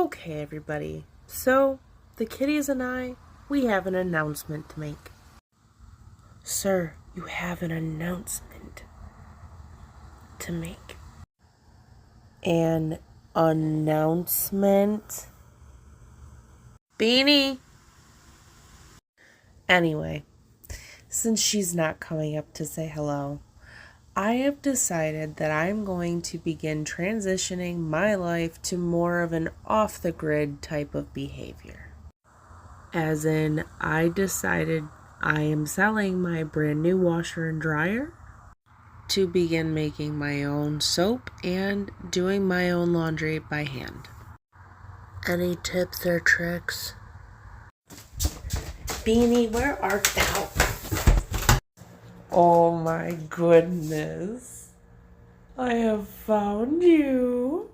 Okay, everybody. So, the kitties and I, we have an announcement to make. Sir, you have an announcement to make. An announcement? Beanie! Anyway, since she's not coming up to say hello, I have decided that I'm going to begin transitioning my life to more of an off-the-grid type of behavior. As in, I decided I am selling my brand new washer and dryer to begin making my own soap and doing my own laundry by hand. Any tips or tricks? Beanie, where art thou? Oh my goodness. I have found you.